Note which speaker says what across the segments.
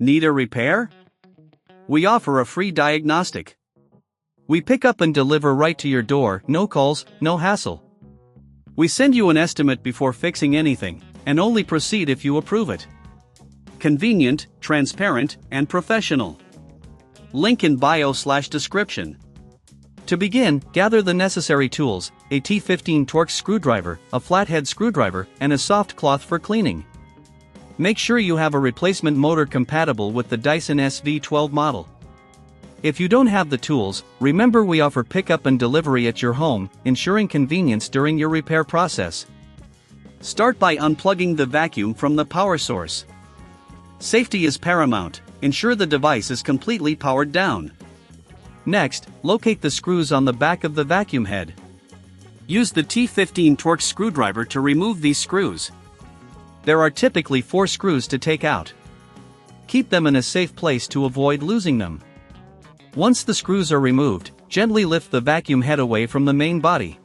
Speaker 1: Need a repair? We offer a free diagnostic. We pick up and deliver right to your door, no calls, no hassle. We send you an estimate before fixing anything, and only proceed if you approve it. Convenient, transparent, and professional. Link in bio/description. To begin, gather the necessary tools: a T15 Torx screwdriver, a flathead screwdriver, and a soft cloth for cleaning. Make sure you have a replacement motor compatible with the Dyson SV12 model. If you don't have the tools, remember we offer pickup and delivery at your home, ensuring convenience during your repair process. Start by unplugging the vacuum from the power source. Safety is paramount. Ensure the device is completely powered down. Next, locate the screws on the back of the vacuum head. Use the T15 Torx screwdriver to remove these screws. There are typically 4 screws to take out. Keep them in a safe place to avoid losing them. Once the screws are removed, gently lift the vacuum head away from the main body.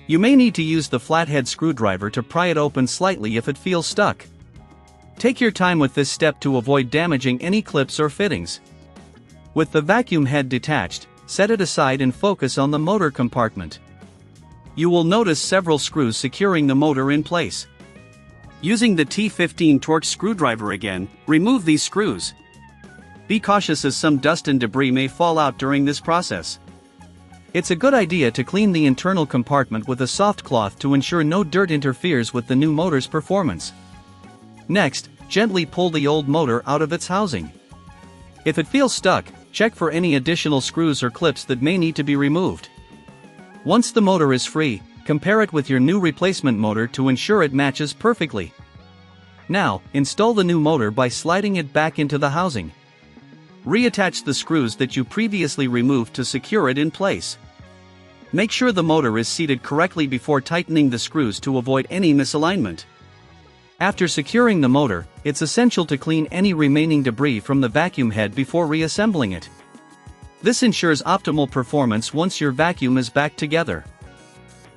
Speaker 1: You may need to use the flathead screwdriver to pry it open slightly if it feels stuck. Take your time with this step to avoid damaging any clips or fittings. With the vacuum head detached, set it aside and focus on the motor compartment. You will notice several screws securing the motor in place. Using the T15 Torx screwdriver again, remove these screws. Be cautious as some dust and debris may fall out during this process. It's a good idea to clean the internal compartment with a soft cloth to ensure no dirt interferes with the new motor's performance. Next, gently pull the old motor out of its housing. If it feels stuck, check for any additional screws or clips that may need to be removed. Once the motor is free, compare it with your new replacement motor to ensure it matches perfectly. Now, install the new motor by sliding it back into the housing. Reattach the screws that you previously removed to secure it in place. Make sure the motor is seated correctly before tightening the screws to avoid any misalignment. After securing the motor, it's essential to clean any remaining debris from the vacuum head before reassembling it. This ensures optimal performance once your vacuum is back together.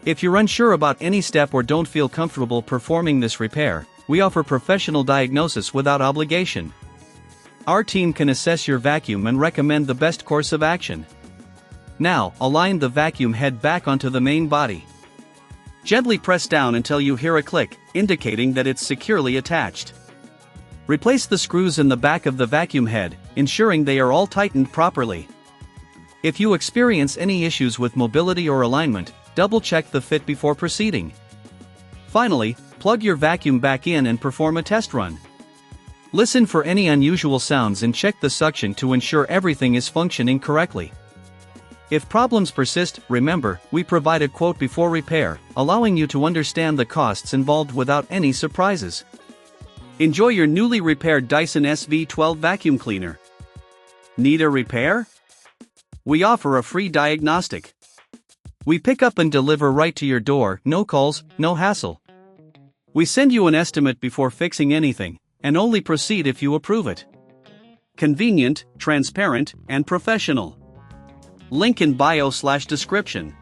Speaker 1: If you're unsure about any step or don't feel comfortable performing this repair, we offer professional diagnosis without obligation. Our team can assess your vacuum and recommend the best course of action. Now, align the vacuum head back onto the main body. Gently press down until you hear a click, indicating that it's securely attached. Replace the screws in the back of the vacuum head, ensuring they are all tightened properly. If you experience any issues with mobility or alignment, double-check the fit before proceeding. Finally, plug your vacuum back in and perform a test run. Listen for any unusual sounds and check the suction to ensure everything is functioning correctly. If problems persist, remember, we provide a quote before repair, allowing you to understand the costs involved without any surprises. Enjoy your newly repaired Dyson SV12 vacuum cleaner. Need a repair? We offer a free diagnostic. We pick up and deliver right to your door, no calls, no hassle. We send you an estimate before fixing anything, and only proceed if you approve it. Convenient, transparent, and professional. Link in bio/description.